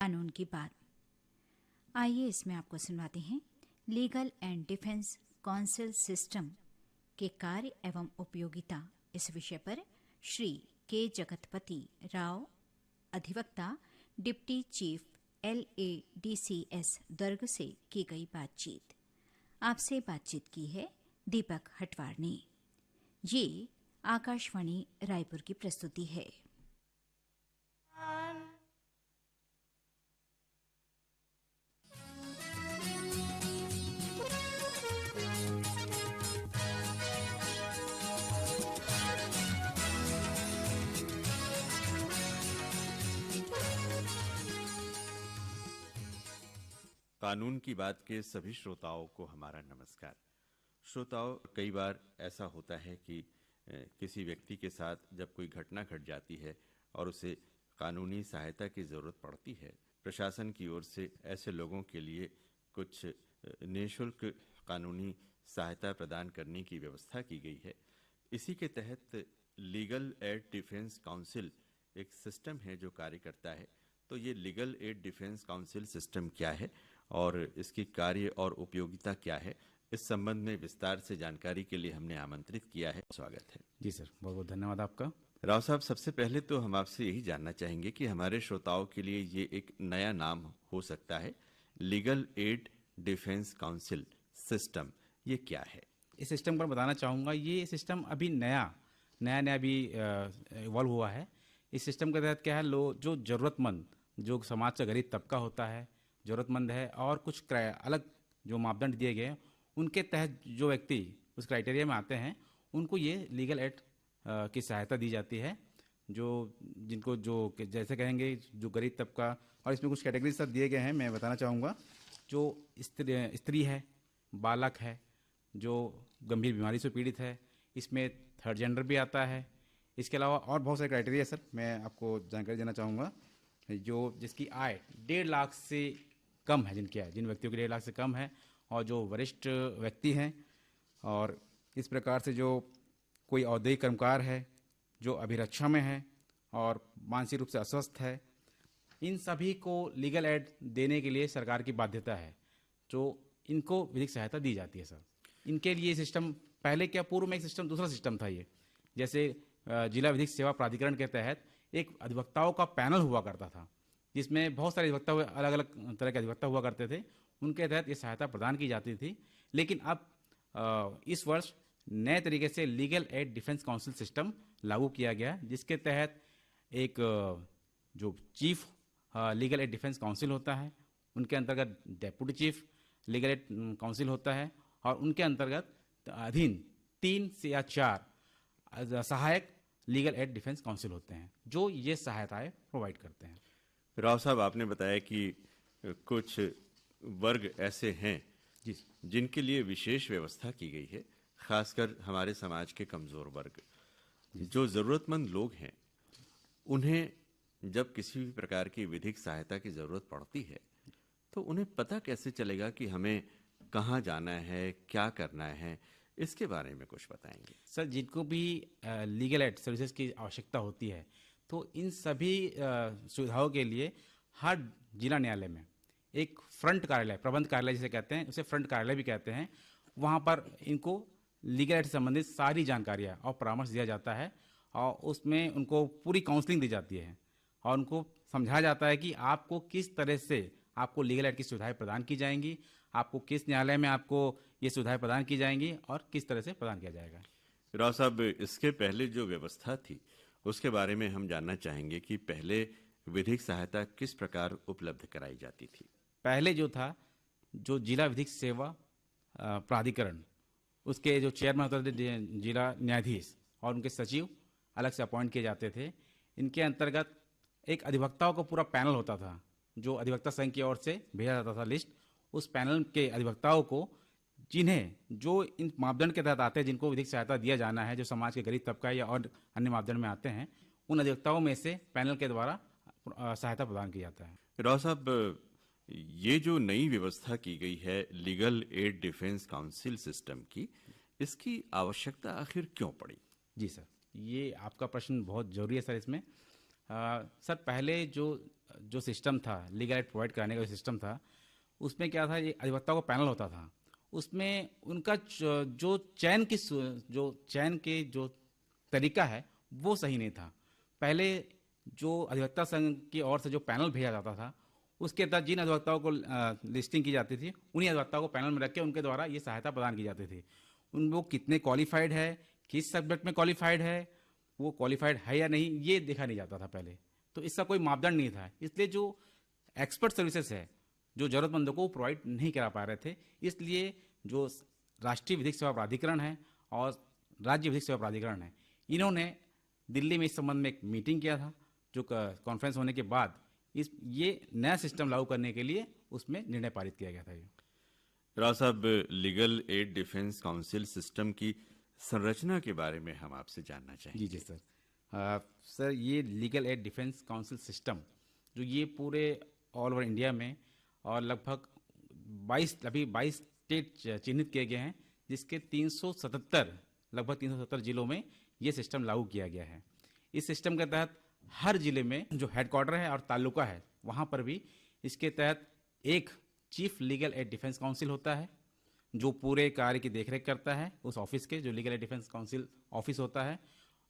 कानून की बात। आइए इसमें आपको सुनवाते हैं legal and defence council system के कार्य एवं उपयोगिता इस विषय पर श्री के जगतपति राव, अधिवक्ता, डिप्टी चीफ LADCS दुर्ग से की गई बातचीत। आपसे बातचीत की है दीपक हटवार ने। ये आकाशवाणी रायपुर की प्रस्तुति है। कानून की बात के सभी श्रोताओं को हमारा नमस्कार। श्रोताओं, कई बार ऐसा होता है कि किसी व्यक्ति के साथ जब कोई घटना घट जाती है और उसे कानूनी सहायता की ज़रूरत पड़ती है, प्रशासन की ओर से ऐसे लोगों के लिए कुछ निःशुल्क कानूनी सहायता प्रदान करने की व्यवस्था की गई है। इसी के तहत लीगल एड डिफेंस काउंसिल एक सिस्टम है जो कार्य करता है। तो ये legal aid defence council system क्या है और इसकी कार्य और उपयोगिता क्या है, इस संबंध में विस्तार से जानकारी के लिए हमने आमंत्रित किया है। स्वागत है। जी सर, बहुत बहुत धन्यवाद आपका। राव साहब, सबसे पहले तो हम आपसे यही जानना चाहेंगे कि हमारे श्रोताओं के लिए ये एक नया नाम हो सकता है, legal aid defence council system, ये क्या है? इस सिस्टम पर बताना चाहूँगा, ये सिस्टम अभी नया भी इवॉल्व हुआ है। इस सिस्टम के तहत क्या है, जो ज़रूरतमंद, जो समाज का गरीब तबका होता है, ज़रूरतमंद है और कुछ अलग जो मापदंड दिए गए हैं, उनके तहत जो व्यक्ति उस क्राइटेरिया में आते हैं, उनको ये लीगल एड की सहायता दी जाती है। जिनको जैसे कहेंगे, जो गरीब तबका, और इसमें कुछ कैटेगरीज सब दिए गए हैं, मैं बताना चाहूँगा। जो स्त्री है, बालक है, जो गंभीर बीमारी से पीड़ित है, इसमें थर्ड जेंडर भी आता है। इसके अलावा और बहुत सारे क्राइटेरिया सर, मैं आपको जानकारी देना चाहूँगा। जिसकी आय 1.5 लाख से कम है, जिन व्यक्तियों की 1.5 लाख से कम है, और जो वरिष्ठ व्यक्ति हैं, और इस प्रकार से जो कोई औद्योगिक कर्मकार है, जो अभिरक्षा में है और मानसिक रूप से अस्वस्थ है, इन सभी को लीगल एड देने के लिए सरकार की बाध्यता है, जो इनको विधिक सहायता दी जाती है सर। इनके लिए सिस्टम पहले पूर्व में एक सिस्टम, दूसरा सिस्टम था ये। जैसे जिला विधिक सेवा प्राधिकरण के तहत एक अधिवक्ताओं का पैनल हुआ करता था, जिसमें बहुत सारे अधिवक्ता, अलग अलग तरह के अधिवक्ता हुआ करते थे। उनके तहत ये सहायता प्रदान की जाती थी। लेकिन अब इस वर्ष नए तरीके से legal aid defence council system लागू किया गया, जिसके तहत एक जो chief legal aid defence council होता है, उनके अंतर्गत deputy chief legal add council होता है, और उनके अंतर्गत अधीन 3 से या 4 सहायक लीगल एड डिफेंस काउंसिल होते हैं, जो ये सहायताएं प्रोवाइड करते हैं। राव साहब, आपने बताया कि कुछ वर्ग ऐसे हैं जी, जिनके लिए विशेष व्यवस्था की गई है, खासकर हमारे समाज के कमजोर वर्ग, जो जरूरतमंद लोग हैं। उन्हें जब किसी भी प्रकार की विधिक सहायता की जरूरत पड़ती है, तो उन्हें पता कैसे चलेगा कि हमें कहाँ जाना है, क्या करना है? इसके बारे में कुछ बताएंगे सर। जिनको भी लीगल एड सर्विसेज की आवश्यकता होती है, तो इन सभी सुविधाओं के लिए हर जिला न्यायालय में एक फ्रंट कार्यालय, प्रबंध कार्यालय जिसे कहते हैं, उसे फ्रंट कार्यालय भी कहते हैं, वहाँ पर इनको लीगल एड से संबंधित सारी जानकारियाँ और परामर्श दिया जाता है, और उसमें उनको पूरी काउंसलिंग दी जाती है, और उनको समझाया जाता है कि आपको किस तरह से आपको लीगल एड की सुविधाएं प्रदान की जाएंगी, आपको किस न्यायालय में आपको ये सुविधाएं प्रदान की जाएंगी, और किस तरह से प्रदान किया जाएगा। राव साहब, इसके पहले जो व्यवस्था थी उसके बारे में हम जानना चाहेंगे कि पहले विधिक सहायता किस प्रकार उपलब्ध कराई जाती थी? पहले जो था, जो जिला विधिक सेवा प्राधिकरण, उसके जो चेयरमैन होते थे जिला न्यायाधीश, और उनके सचिव अलग से अपॉइंट किए जाते थे। इनके अंतर्गत एक अधिवक्ताओं का पूरा पैनल होता था, जो अधिवक्ता संघ की ओर से भेजा जाता था लिस्ट। उस पैनल के अधिवक्ताओं को, जिन्हें जो इन मापदंड के तहत आते हैं, जिनको विधिक सहायता दिया जाना है, जो समाज के गरीब तबका या और अन्य मापदंड में आते हैं, उन अधिवक्ताओं में से पैनल के द्वारा सहायता प्रदान की जाता है। राव साहब, ये जो नई व्यवस्था की गई है legal aid defence council system की, इसकी आवश्यकता आखिर क्यों पड़ी? जी सर, ये आपका प्रश्न बहुत जरूरी है सर। इसमें सर, पहले जो जो सिस्टम था, लीगल एड प्रोवाइड कराने का जो सिस्टम था, उसमें क्या था, ये अधिवक्ताओं का पैनल होता था। उसमें उनका जो चयन के जो तरीका है वो सही नहीं था। पहले जो अधिवक्ता संघ की ओर से जो पैनल भेजा जाता था, उसके तहत जिन अधिवक्ताओं को लिस्टिंग की जाती थी, उन्हीं अधिवक्ताओं को पैनल में रख के उनके द्वारा ये सहायता प्रदान की जाती थी। उन वो कितने क्वालिफाइड है, किस सब्जेक्ट में क्वालिफाइड है, वो क्वालिफाइड है या नहीं, ये देखा नहीं जाता था पहले। तो इसका कोई मापदंड नहीं था, इसलिए जो एक्सपर्ट सर्विसेज है जो जरूरतमंदों को प्रोवाइड नहीं करा पा रहे थे। इसलिए जो राष्ट्रीय विधिक सेवा प्राधिकरण है और राज्य विधिक सेवा प्राधिकरण है, इन्होंने दिल्ली में इस संबंध में एक मीटिंग किया था, जो कॉन्फ्रेंस होने के बाद ये नया सिस्टम लागू करने के लिए उसमें निर्णय पारित किया गया था। राव साहब, legal aid defence council system की संरचना के बारे में हम आपसे जानना चाहेंगे। जी सर। सर, ये legal aid defence council system जो ये पूरे ऑल ओवर इंडिया में और लगभग 22 स्टेट चिन्हित किए गए हैं, जिसके लगभग 377 जिलों में ये सिस्टम लागू किया गया है। इस सिस्टम के तहत हर जिले में जो हेडक्वार्टर है और तालुका है, वहाँ पर भी इसके तहत एक chief legal aid defence council होता है, जो पूरे कार्य की देखरेख करता है। उस ऑफिस के जो legal aid defence council office होता है,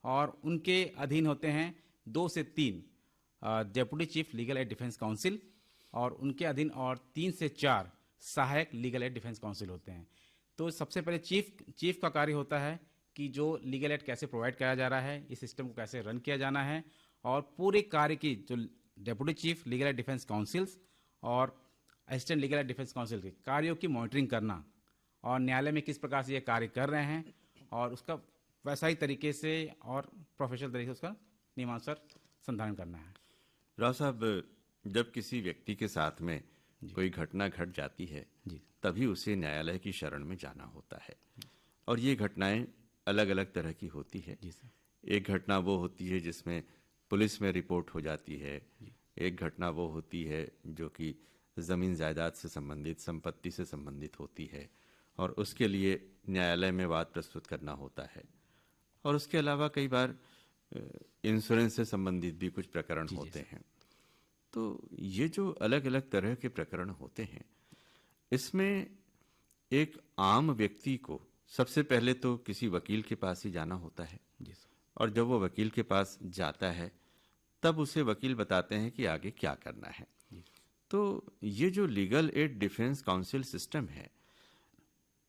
और उनके अधीन होते हैं 2 से 3 deputy chief legal aid defence council, और उनके अधीन और 3 से 4 सहायक लीगल एड डिफेंस काउंसिल होते हैं। तो सबसे पहले चीफ का कार्य होता है कि जो लीगल एड कैसे प्रोवाइड कराया जा रहा है, इस सिस्टम को कैसे रन किया जाना है, और पूरे कार्य की जो deputy chief legal aid defence counsels और assistant legal aid defence counsel के कार्यों की मॉनिटरिंग करना, और न्यायालय में किस प्रकार से ये कार्य कर रहे हैं, और उसका वैसा ही तरीके से और प्रोफेशनल तरीके से उसका नियमानुसार संधारण करना है। राव साहब, जब किसी व्यक्ति के साथ में कोई घटना घट जाती है, तभी उसे न्यायालय की शरण में जाना होता है, और ये घटनाएं अलग अलग तरह की होती है। एक घटना वो होती है जिसमें पुलिस में रिपोर्ट हो जाती है, एक घटना वो होती है जो कि ज़मीन जायदाद से संबंधित, संपत्ति से संबंधित होती है, और उसके लिए न्यायालय में वाद प्रस्तुत करना होता है। और उसके अलावा कई बार इंश्योरेंस से संबंधित भी कुछ प्रकरण होते हैं। तो ये जो अलग अलग तरह के प्रकरण होते हैं, इसमें एक आम व्यक्ति को सबसे पहले तो किसी वकील के पास ही जाना होता है, और जब वो वकील के पास जाता है तब उसे वकील बताते हैं कि आगे क्या करना है। तो ये जो legal aid defence council system है,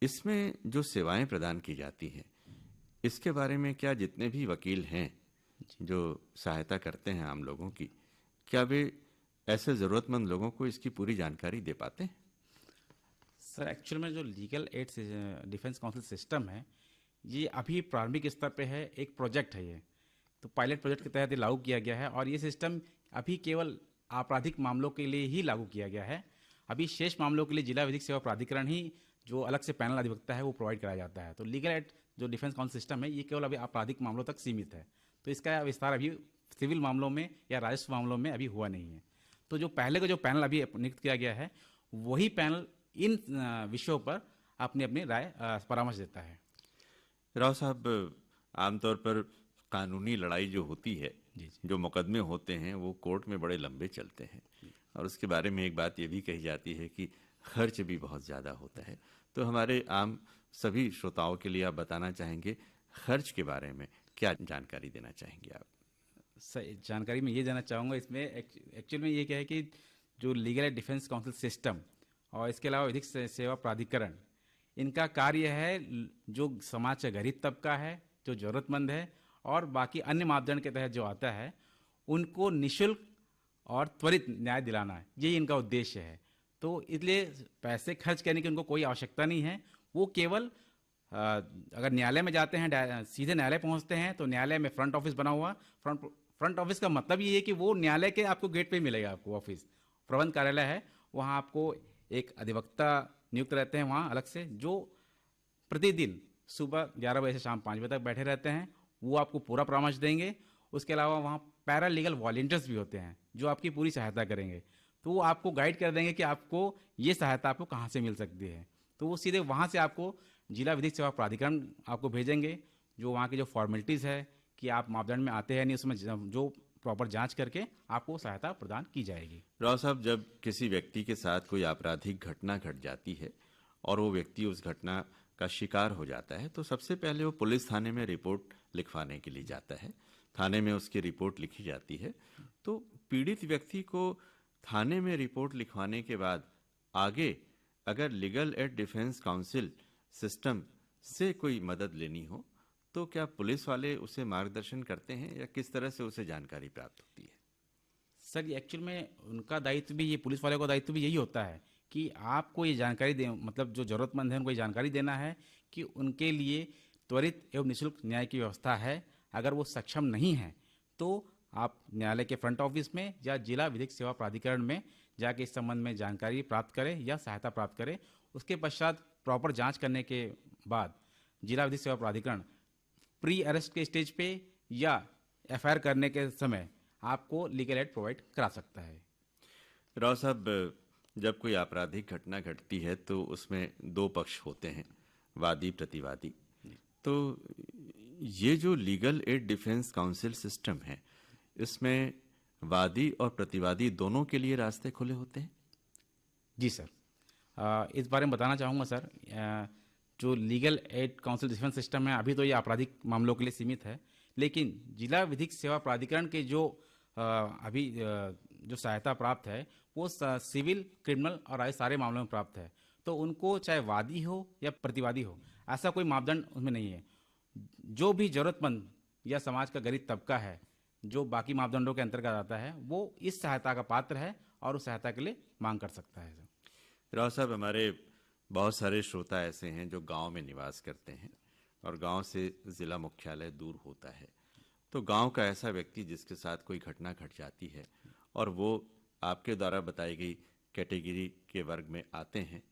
इसमें जो सेवाएं प्रदान की जाती हैं, इसके बारे में क्या जितने भी वकील हैं जो सहायता करते हैं आम लोगों की, क्या वे ऐसे ज़रूरतमंद लोगों को इसकी पूरी जानकारी दे पाते हैं? सर, एक्चुअल में जो legal aid defence council system है, ये अभी प्रारंभिक स्तर पे है, एक प्रोजेक्ट है ये। तो पायलट प्रोजेक्ट के तहत ये लागू किया गया है, और ये सिस्टम अभी केवल आपराधिक मामलों के लिए ही लागू किया गया है। अभी शेष मामलों के लिए जिला विधिक सेवा प्राधिकरण ही जो अलग से पैनल अधिवक्ता है वो प्रोवाइड कराया जाता है। तो लीगल एड जो डिफेंस काउंसिल सिस्टम है, ये केवल अभी आपराधिक मामलों तक सीमित है। तो इसका विस्तार अभी सिविल मामलों में या राजस्व मामलों में अभी हुआ नहीं है। तो जो पहले का जो पैनल अभी नियुक्त किया गया है, वही पैनल इन विषयों पर अपनी अपनी राय परामर्श देता है। राव साहब, आमतौर पर कानूनी लड़ाई जो होती है, जो मुकदमे होते हैं, वो कोर्ट में बड़े लंबे चलते हैं, और उसके बारे में एक बात ये भी कही जाती है कि खर्च भी बहुत ज़्यादा होता है। तो हमारे आम सभी श्रोताओं के लिए आप बताना चाहेंगे, खर्च के बारे में क्या जानकारी देना चाहेंगे आप? सही जानकारी मैं ये देना चाहूँगा, इसमें एक्चुअल में ये क्या है कि जो legal aid defence council system और इसके अलावा विधिक सेवा प्राधिकरण, इनका कार्य है जो समाज का गरीब तबका है, जो ज़रूरतमंद है, और बाकी अन्य मापदंड के तहत जो आता है, उनको निःशुल्क और त्वरित न्याय दिलाना है, यही इनका उद्देश्य है। तो इसलिए पैसे खर्च करने की उनको कोई आवश्यकता नहीं है। वो केवल अगर न्यायालय में जाते हैं, सीधे न्यायालय पहुंचते हैं, तो न्यायालय में फ्रंट ऑफिस बना हुआ, फ्रंट ऑफिस का मतलब ये है कि वो न्यायालय के आपको गेट पे मिलेगा, आपको ऑफिस प्रबंध कार्यालय है, वहाँ आपको एक अधिवक्ता नियुक्त रहते हैं वहाँ अलग से, जो प्रतिदिन सुबह 11 बजे से शाम 5 बजे तक बैठे रहते हैं। वो आपको पूरा परामर्श देंगे। उसके अलावा वहाँ पैरा लीगल वॉलंटियर्स भी होते हैं जो आपकी पूरी सहायता करेंगे। तो वो आपको गाइड कर देंगे कि आपको ये सहायता आपको कहाँ से मिल सकती है। तो वो सीधे वहाँ से आपको जिला विधिक सेवा प्राधिकरण आपको भेजेंगे, जो वहाँ की जो फॉर्मेलिटीज़ है कि आप मापदंड में आते हैं नहीं, उसमें जो प्रॉपर जांच करके आपको सहायता प्रदान की जाएगी। राव साहब, जब किसी व्यक्ति के साथ कोई आपराधिक घटना घट जाती है और वो व्यक्ति उस घटना का शिकार हो जाता है, तो सबसे पहले वो पुलिस थाने में रिपोर्ट लिखवाने के लिए जाता है। थाने में उसकी रिपोर्ट लिखी जाती है। तो पीड़ित व्यक्ति को थाने में रिपोर्ट लिखवाने के बाद आगे अगर legal aid defence council system से कोई मदद लेनी हो तो क्या पुलिस वाले उसे मार्गदर्शन करते हैं या किस तरह से उसे जानकारी प्राप्त होती है? सर, ये एक्चुअल में उनका दायित्व भी, ये पुलिस वाले का दायित्व भी यही होता है कि आपको ये जानकारी दे, मतलब जो ज़रूरतमंद है उनको ये जानकारी देना है कि उनके लिए त्वरित एवं निःशुल्क न्याय की व्यवस्था है। अगर वो सक्षम नहीं है तो आप न्यायालय के फ्रंट ऑफिस में या जिला विधिक सेवा प्राधिकरण में जाके इस संबंध में जानकारी प्राप्त करें या सहायता प्राप्त करें। उसके पश्चात प्रॉपर जांच करने के बाद जिला विधिक सेवा प्राधिकरण प्री अरेस्ट के स्टेज पे या एफआईआर करने के समय आपको लीगल एड प्रोवाइड करा सकता है। राव साहब, जब कोई आपराधिक घटना घटती है तो उसमें दो पक्ष होते हैं, वादी प्रतिवादी। तो ये जो legal aid defence council system है, इसमें वादी और प्रतिवादी दोनों के लिए रास्ते खुले होते हैं? जी सर, इस बारे में बताना चाहूँगा सर। जो legal aid council defence system है, अभी तो ये आपराधिक मामलों के लिए सीमित है, लेकिन जिला विधिक सेवा प्राधिकरण के जो जो सहायता प्राप्त है वो सिविल, क्रिमिनल और ऐसे सारे मामलों में प्राप्त है। तो उनको चाहे वादी हो या प्रतिवादी हो, ऐसा कोई मापदंड उसमें नहीं है। जो भी जरूरतमंद या समाज का गरीब तबका है जो बाकी मापदंडों के अंतर्गत आता है, वो इस सहायता का पात्र है और उस सहायता के लिए मांग कर सकता है। राव साहब, हमारे बहुत सारे श्रोता ऐसे हैं जो गांव में निवास करते हैं और गांव से जिला मुख्यालय दूर होता है। तो गांव का ऐसा व्यक्ति जिसके साथ कोई घटना घट जाती है और वो आपके द्वारा बताई गई कैटेगरी के वर्ग में आते हैं,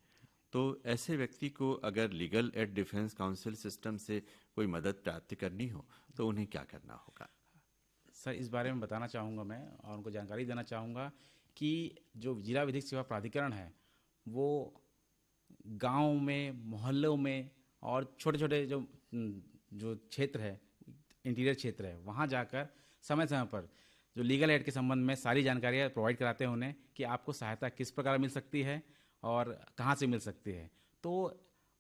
तो ऐसे व्यक्ति को अगर legal aid defence council system से कोई मदद प्राप्त करनी हो तो उन्हें क्या करना होगा? सर, इस बारे में बताना चाहूँगा मैं और उनको जानकारी देना चाहूँगा कि जो जिला विधिक सेवा प्राधिकरण है वो गांव में, मोहल्लों में और छोटे छोटे जो क्षेत्र है, इंटीरियर क्षेत्र है, वहाँ जाकर समय समय पर जो लीगल एड के संबंध में सारी जानकारियाँ प्रोवाइड कराते हैं उन्हें कि आपको सहायता किस प्रकार मिल सकती है और कहाँ से मिल सकती है। तो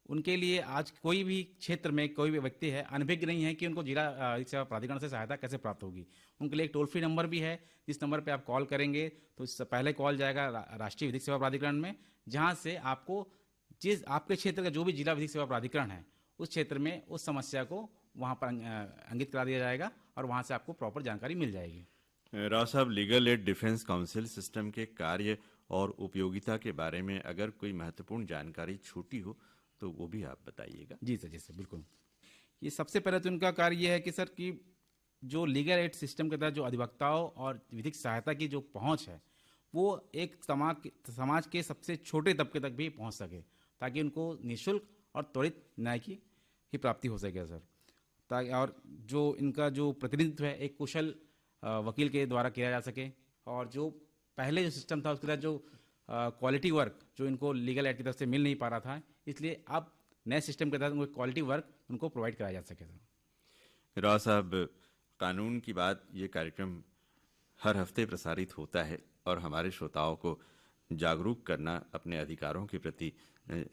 उनके लिए आज कोई भी क्षेत्र में कोई भी व्यक्ति है अनभिज्ञ नहीं है कि उनको जिला विधिक सेवा प्राधिकरण से सहायता कैसे प्राप्त होगी। उनके लिए एक टोल फ्री नंबर भी है, जिस नंबर पे आप कॉल करेंगे तो इससे पहले कॉल जाएगा राष्ट्रीय विधिक सेवा प्राधिकरण में, जहाँ से आपको जिस आपके क्षेत्र का जो भी जिला विधिक सेवा प्राधिकरण है उस क्षेत्र में उस समस्या को वहाँ पर अंकित करा दिया जाएगा और वहाँ से आपको प्रॉपर जानकारी मिल जाएगी। राव साहब, legal aid defence council system के कार्य और उपयोगिता के बारे में अगर कोई महत्वपूर्ण जानकारी छूटी हो तो वो भी आप बताइएगा। जी सर, बिल्कुल। ये सबसे पहले तो उनका कार्य ये है कि सर कि जो लीगल एड सिस्टम के तहत जो अधिवक्ताओं और विधिक सहायता की जो पहुंच है वो एक समाज के सबसे छोटे तबके तक भी पहुंच सके, ताकि उनको निःशुल्क और त्वरित न्याय की ही प्राप्ति हो सके सर। ताकि और जो इनका जो प्रतिनिधित्व है एक कुशल वकील के द्वारा किया जा सके, और जो पहले जो सिस्टम था उसके तहत जो क्वालिटी वर्क जो इनको लीगल एड की तरफ से मिल नहीं पा रहा था, इसलिए अब नए सिस्टम के तहत उनको क्वालिटी वर्क उनको प्रोवाइड कराया जा सके सर। राव साहब, कानून की बात ये कार्यक्रम हर हफ्ते प्रसारित होता है और हमारे श्रोताओं को जागरूक करना, अपने अधिकारों के प्रति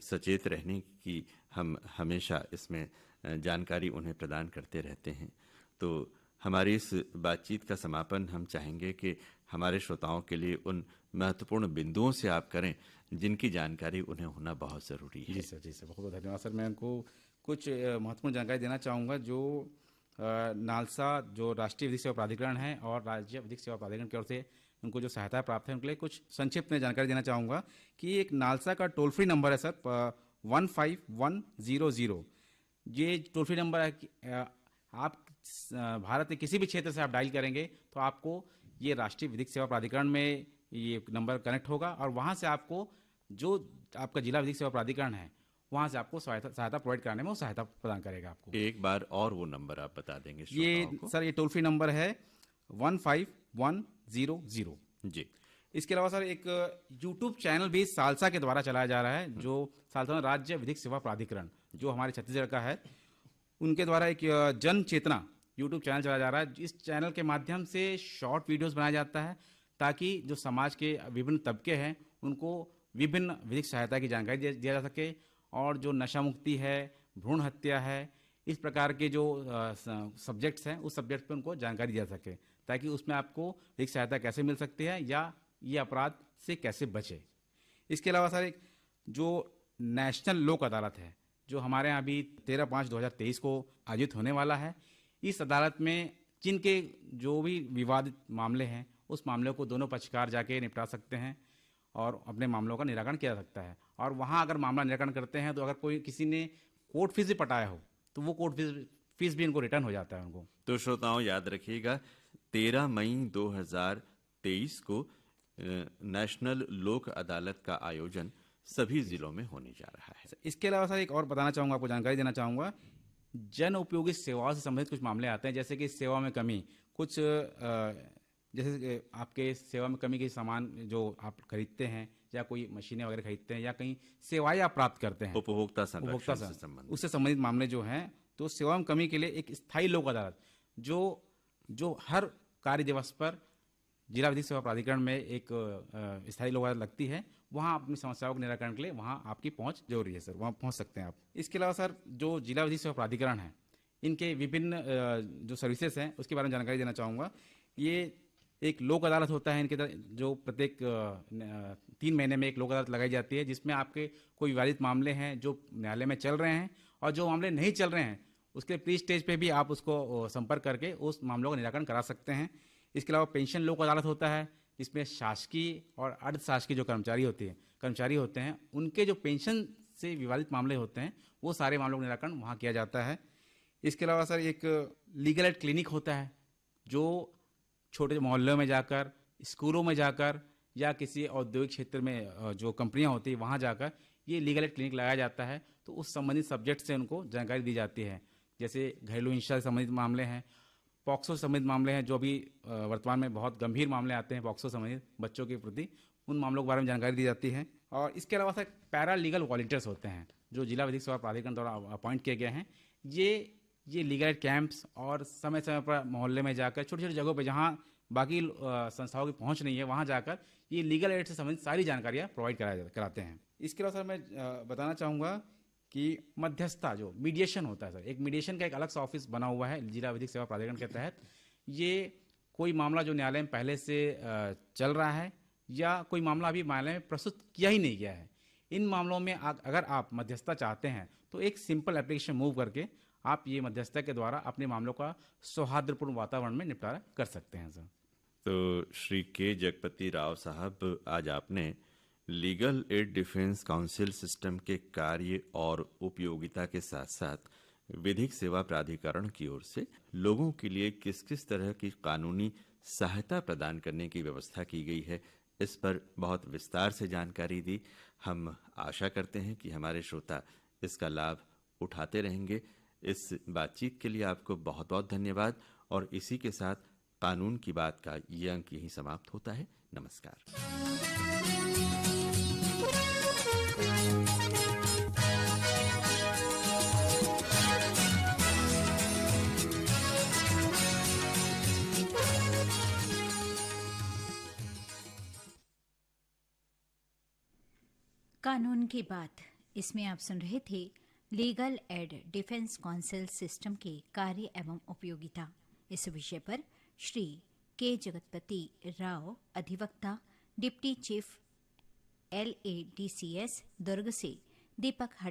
सचेत रहने की हम हमेशा इसमें जानकारी उन्हें प्रदान करते रहते हैं। तो हमारी इस बातचीत का समापन हम चाहेंगे कि हमारे श्रोताओं के लिए उन महत्वपूर्ण बिंदुओं से आप करें जिनकी जानकारी उन्हें होना बहुत ज़रूरी है। जी सर, बहुत बहुत धन्यवाद सर। मैं उनको कुछ महत्वपूर्ण जानकारी देना चाहूँगा। जो नालसा जो राष्ट्रीय विधिक सेवा प्राधिकरण है और राज्य विधिक सेवा प्राधिकरण की ओर से उनको जो सहायता प्राप्त है उनके लिए कुछ संक्षिप्त में जानकारी देना चाहूँगा कि एक नालसा का टोल फ्री नंबर है सर 15100। ये टोल फ्री नंबर है कि आप भारत के किसी भी क्षेत्र से आप डायल करेंगे तो आपको ये राष्ट्रीय विधिक सेवा प्राधिकरण में ये नंबर कनेक्ट होगा और वहाँ से आपको जो आपका जिला विधिक सेवा प्राधिकरण है वहाँ से आपको सहायता प्रोवाइड कराने में वो सहायता प्रदान करेगा आपको। एक बार और वो नंबर आप बता देंगे ये को? सर ये टोल फ्री नंबर है 15100 जी। इसके अलावा सर एक यूट्यूब चैनल भी सालसा के द्वारा चलाया जा रहा है, जो सालसा राज्य विधिक सेवा प्राधिकरण जो हमारे छत्तीसगढ़ का है, उनके द्वारा एक जन चेतना यूट्यूब चैनल चला जा रहा है। इस चैनल के माध्यम से शॉर्ट वीडियोस बनाया जाता है ताकि जो समाज के विभिन्न तबके हैं उनको विभिन्न विधिक सहायता की जानकारी दिया जा सके, और जो नशा मुक्ति है, भ्रूण हत्या है, इस प्रकार के जो सब्जेक्ट्स हैं उस सब्जेक्ट पे उनको जानकारी दिया सके, ताकि उसमें आपको विधिक सहायता कैसे मिल सकती है या ये अपराध से कैसे बचे। इसके अलावा सर एक जो नेशनल लोक अदालत है जो हमारे यहाँ अभी 13/5/2023 को आयोजित होने वाला है, इस अदालत में जिनके जो भी विवादित मामले हैं उस मामले को दोनों पक्षकार जाके निपटा सकते हैं और अपने मामलों का निराकरण किया जा सकता है। और वहाँ अगर मामला निराकरण करते हैं तो अगर कोई किसी ने कोर्ट फीस भी पटाया हो तो वो कोर्ट फीस भी इनको रिटर्न हो जाता है उनको। तो श्रोताओं याद रखिएगा 13 मई 2023 को नेशनल लोक अदालत का आयोजन सभी जिलों में होने जा रहा है। इसके अलावा सर एक और बताना चाहूँगा, आपको जानकारी देना चाहूँगा, जन उपयोगी सेवाओं से संबंधित कुछ मामले आते हैं, जैसे कि सेवा में कमी, कुछ जैसे आपके सेवा में कमी के सामान जो आप खरीदते हैं या कोई मशीनें वगैरह खरीदते हैं या कहीं सेवाएं आप प्राप्त करते हैं, उपभोक्ता संरक्षण से संबंधित, उससे संबंधित मामले जो हैं, तो सेवा में कमी के लिए एक स्थायी लोक अदालत जो हर कार्य दिवस पर जिला विधिक सेवा प्राधिकरण में एक स्थायी लोक अदालत लगती है, वहाँ अपनी समस्याओं के निराकरण के लिए वहाँ आपकी पहुँच जरूरी है सर, वहाँ पहुँच सकते हैं आप। इसके अलावा सर जो जिला विधिक सेवा प्राधिकरण है, इनके विभिन्न जो सर्विसेज हैं उसके बारे में जानकारी देना चाहूँगा। ये एक लोक अदालत होता है इनके जो प्रत्येक 3 महीने में एक लोक अदालत लगाई जाती है, जिसमें आपके कोई विवादित मामले हैं जो न्यायालय में चल रहे हैं और जो मामले नहीं चल रहे हैं उसके प्री स्टेज पे भी आप उसको संपर्क करके उस मामलों का निराकरण करा सकते हैं। इसके अलावा पेंशन लोक अदालत होता है, जिसमें शासकीय और अर्ध शासकीय जो कर्मचारी होते हैं उनके जो पेंशन से विवादित मामले होते हैं वो सारे मामलों का निराकरण वहाँ किया जाता है। इसके अलावा सर एक लीगल एड क्लिनिक होता है जो छोटे मोहल्लों में जाकर, स्कूलों में जाकर या किसी औद्योगिक क्षेत्र में जो कंपनियां होती हैं वहाँ जाकर ये लीगल एड क्लिनिक लगाया जाता है। तो उस संबंधित सब्जेक्ट से उनको जानकारी दी जाती है, जैसे घरेलू हिंसा से संबंधित मामले हैं, पॉक्सो से संबंधित मामले हैं, जो भी वर्तमान में बहुत गंभीर मामले आते हैं पॉक्सो संबंधित बच्चों के प्रति, उन मामलों के बारे में जानकारी दी जाती है। और इसके अलावा सर पैरा लीगल वॉलंटियर्स होते हैं जो जिला विधिक सेवा प्राधिकरण द्वारा अपॉइंट किए गए हैं। ये लीगल एड कैंप्स और समय समय पर मोहल्ले में जाकर छोटी छोटी जगहों पर जहाँ बाकी संस्थाओं की पहुँच नहीं है वहाँ जाकर ये लीगल एड से संबंधित सारी जानकारियाँ प्रोवाइड कराते हैं। इसके अलावा सर मैं बताना चाहूँगा कि मध्यस्थता जो मीडिएशन होता है सर, एक मीडिएशन का एक अलग सा ऑफिस बना हुआ है जिला विधिक सेवा प्राधिकरण के तहत। ये कोई मामला जो न्यायालय में पहले से चल रहा है या कोई मामला अभी न्यायालय में प्रस्तुत किया ही नहीं गया है, इन मामलों में अगर आप मध्यस्थता चाहते हैं तो एक सिंपल एप्लीकेशन मूव करके आप ये मध्यस्थता के द्वारा अपने मामलों का सौहार्दपूर्ण वातावरण में निपटारा कर सकते हैं सर। तो श्री के जगपति राव साहब, आज आपने legal aid defence council system के कार्य और उपयोगिता के साथ साथ विधिक सेवा प्राधिकरण की ओर से लोगों के लिए किस किस तरह की कानूनी सहायता प्रदान करने की व्यवस्था की गई है, इस पर बहुत विस्तार से जानकारी दी। हम आशा करते हैं कि हमारे श्रोता इसका लाभ उठाते रहेंगे। इस बातचीत के लिए आपको बहुत बहुत धन्यवाद, और इसी के साथ कानून की बात का ये अंक यहीं समाप्त होता है। नमस्कार। कानून की बात, इसमें आप सुन रहे थे legal aid defence council system के कार्य एवं उपयोगिता। इस विषय पर श्री के जगतपति राव, अधिवक्ता, डिप्टी चीफ LADCS दुर्ग से दीपक